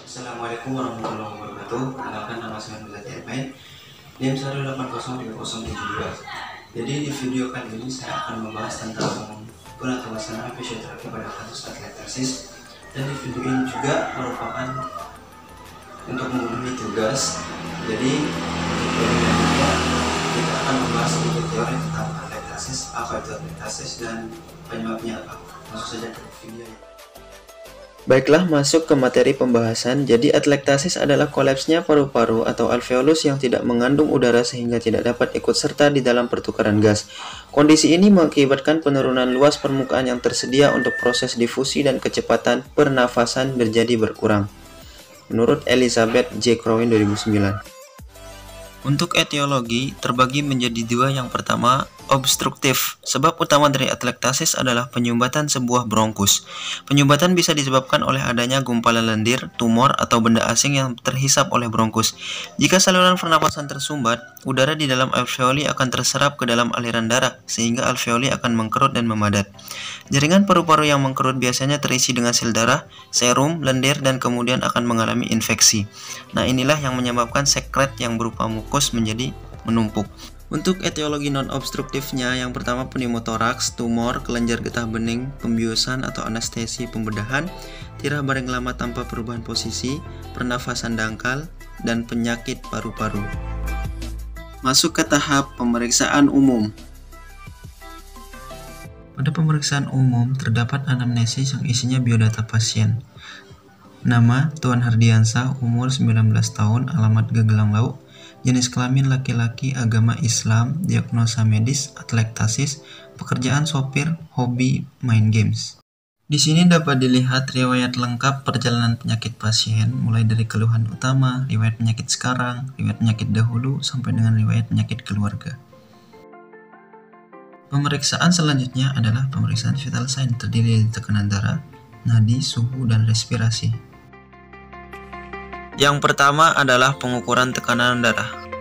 Assalamualaikum warahmatullahi wabarakatuh. Kenalkan, nama saya Nuzati Ermain, NIM 1803072. Jadi di video kali ini saya akan membahas tentang penata fisioterapi pada kasus atletesis. Dan di video ini juga merupakan untuk memenuhi tugas. Jadi kita akan membahas sedikit teori tentang atletesis, apa itu atletesis dan penyebabnya apa. Masuk saja ke video. Baiklah, masuk ke materi pembahasan. Jadi atletesis adalah kolapsnya paru-paru atau alveolus yang tidak mengandung udara sehingga tidak dapat ikut serta di dalam pertukaran gas. Kondisi ini mengakibatkan penurunan luas permukaan yang tersedia untuk proses difusi dan kecepatan pernafasan menjadi berkurang. Menurut Elizabeth J. Crowin 2009. Untuk etiologi terbagi menjadi dua. Yang pertama, obstruktif. Sebab utama dari atletesis adalah penyumbatan sebuah bronkus. Penyumbatan bisa disebabkan oleh adanya gumpalan lendir, tumor, atau benda asing yang terhisap oleh bronkus. Jika saluran pernapasan tersumbat, udara di dalam alveoli akan terserap ke dalam aliran darah, sehingga alveoli akan mengkerut dan memadat. Jaringan paru-paru yang mengkerut biasanya terisi dengan sel darah, serum, lendir, dan kemudian akan mengalami infeksi. Nah, inilah yang menyebabkan sekret yang berupa mukus menjadi menumpuk. Untuk etiologi non-obstruktifnya, yang pertama pneumotoraks, tumor, kelenjar getah bening, pembiusan atau anestesi pembedahan, tirah baring lama tanpa perubahan posisi, pernafasan dangkal, dan penyakit paru-paru. Masuk ke tahap pemeriksaan umum. Pada pemeriksaan umum terdapat anamnesis yang isinya biodata pasien. Nama Tuan Hardiansah, umur 19 tahun, alamat Gegelang Lauk, jenis kelamin laki-laki, agama Islam, diagnosa medis atletesis, pekerjaan sopir, hobi main games. Di sini dapat dilihat riwayat lengkap perjalanan penyakit pasien, mulai dari keluhan utama, riwayat penyakit sekarang, riwayat penyakit dahulu, sampai dengan riwayat penyakit keluarga. Pemeriksaan selanjutnya adalah pemeriksaan vital sign, terdiri dari tekanan darah, nadi, suhu, dan respirasi. Yang pertama adalah pengukuran tekanan darah.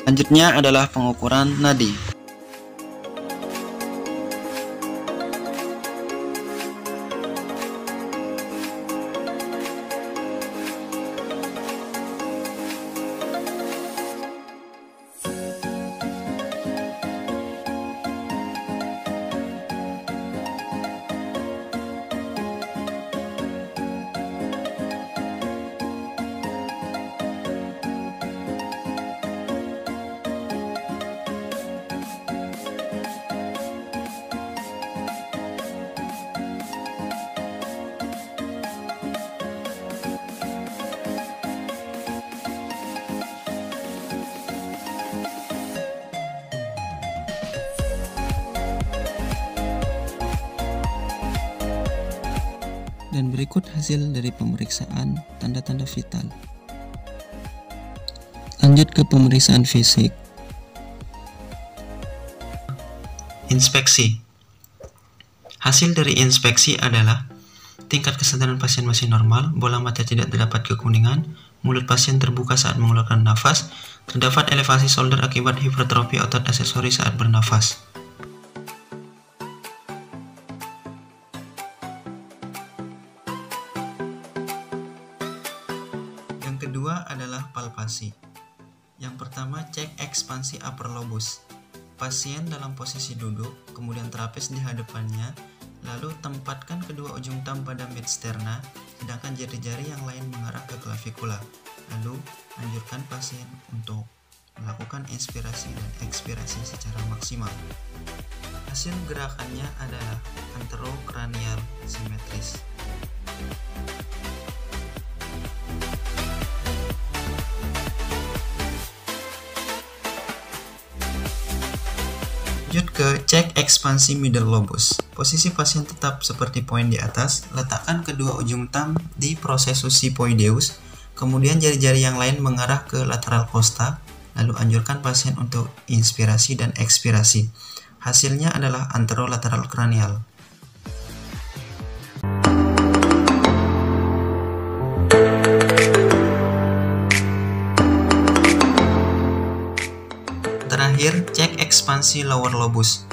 Selanjutnya adalah pengukuran nadi. Dan berikut hasil dari pemeriksaan tanda-tanda vital. Lanjut ke pemeriksaan fisik. Inspeksi. Hasil dari inspeksi adalah tingkat kesadaran pasien masih normal, bola mata tidak terdapat kekuningan, mulut pasien terbuka saat mengeluarkan nafas, terdapat elevasi shoulder akibat hipertrofi otot aksesori saat bernafas. Yang kedua adalah palpasi. Yang pertama, cek ekspansi upper lobus. Pasien dalam posisi duduk, kemudian terapis di hadapannya, lalu tempatkan kedua ujung thumb pada mid sterna, sedangkan jari-jari yang lain mengarah ke klavikula. Lalu, anjurkan pasien untuk melakukan inspirasi dan ekspirasi secara maksimal. Hasil gerakannya adalah anterocranial simetris. Lanjut ke cek ekspansi middle lobus. Posisi pasien tetap seperti poin di atas. Letakkan kedua ujung thumb di processus sipoideus, kemudian jari-jari yang lain mengarah ke lateral costa. Lalu anjurkan pasien untuk inspirasi dan ekspirasi. Hasilnya adalah anterolateral cranial. Terakhir, cek ekspansi lower lobus.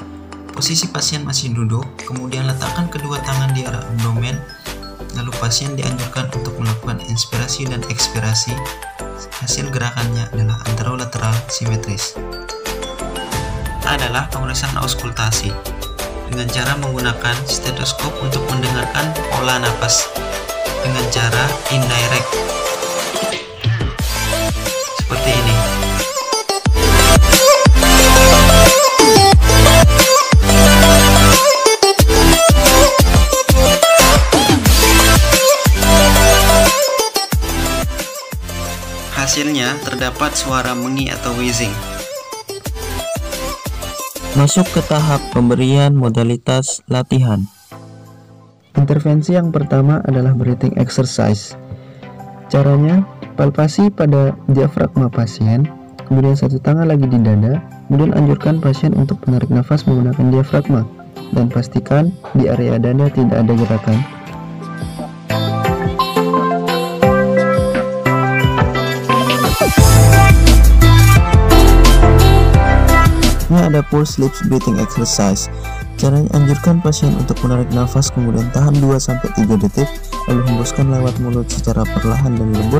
Posisi pasien masih duduk, kemudian letakkan kedua tangan di arah abdomen, lalu pasien dianjurkan untuk melakukan inspirasi dan ekspirasi. Hasil gerakannya adalah anterolateral simetris. Adalah pemeriksaan auskultasi dengan cara menggunakan stetoskop untuk mendengarkan pola napas dengan cara indirect seperti ini. Hasilnya terdapat suara mengi atau wheezing. Masuk ke tahap pemberian modalitas latihan. Intervensi yang pertama adalah breathing exercise. Caranya, palpasi pada diafragma pasien, kemudian satu tangan lagi di dada, kemudian anjurkan pasien untuk menarik nafas menggunakan diafragma, dan pastikan di area dada tidak ada gerakan. Ini ada pulse lips breathing exercise. Caranya, anjurkan pasien untuk menarik nafas kemudian tahan 2-3 detik, lalu hembuskan lewat mulut secara perlahan dan lembut,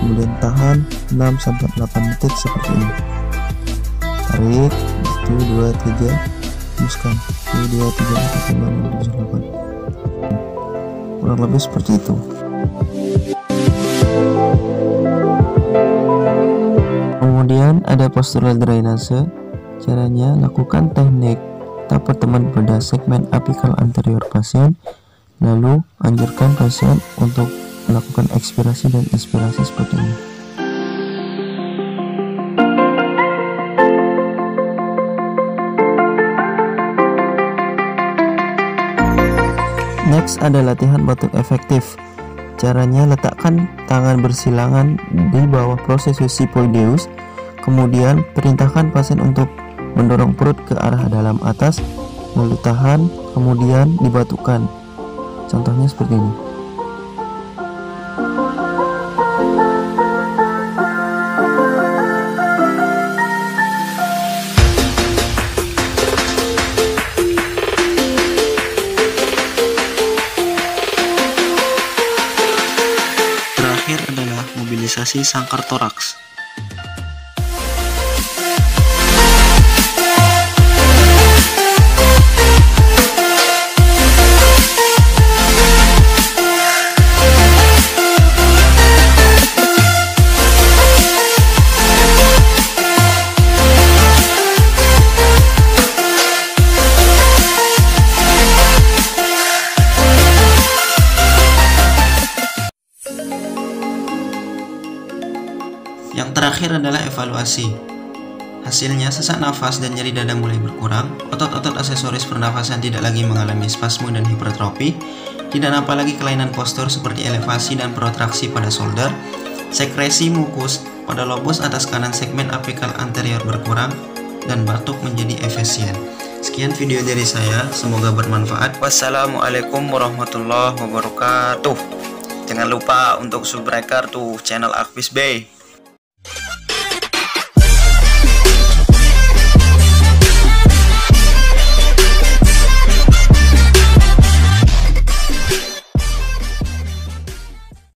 kemudian tahan 6-8 detik seperti ini. Tarik 1, 2, 3, hembuskan 1, 2, 3, 4, 5, 6, 7, 8. Kurang lebih seperti itu. Kemudian ada postural drainase. Caranya, lakukan teknik tapak teman pada segmen apikal anterior pasien, lalu anjurkan pasien untuk melakukan ekspirasi dan inspirasi seperti ini. Next ada latihan batuk efektif. Caranya, letakkan tangan bersilangan di bawah processus sipoideus, kemudian perintahkan pasien untuk mendorong perut ke arah dalam atas, lalu tahan, kemudian dibatukkan. Contohnya seperti ini. Terakhir adalah mobilisasi sangkar toraks. Yang terakhir adalah evaluasi. Hasilnya, sesak nafas dan nyeri dada mulai berkurang, otot-otot aksesoris pernafasan tidak lagi mengalami spasme dan hipertrofi, tidak nampak lagi kelainan postur seperti elevasi dan protraksi pada shoulder, sekresi mukus pada lobus atas kanan segmen apikal anterior berkurang, dan batuk menjadi efisien. Sekian video dari saya, semoga bermanfaat. Wassalamualaikum warahmatullahi wabarakatuh. Jangan lupa untuk subscribe tuh channel Akvis Bay.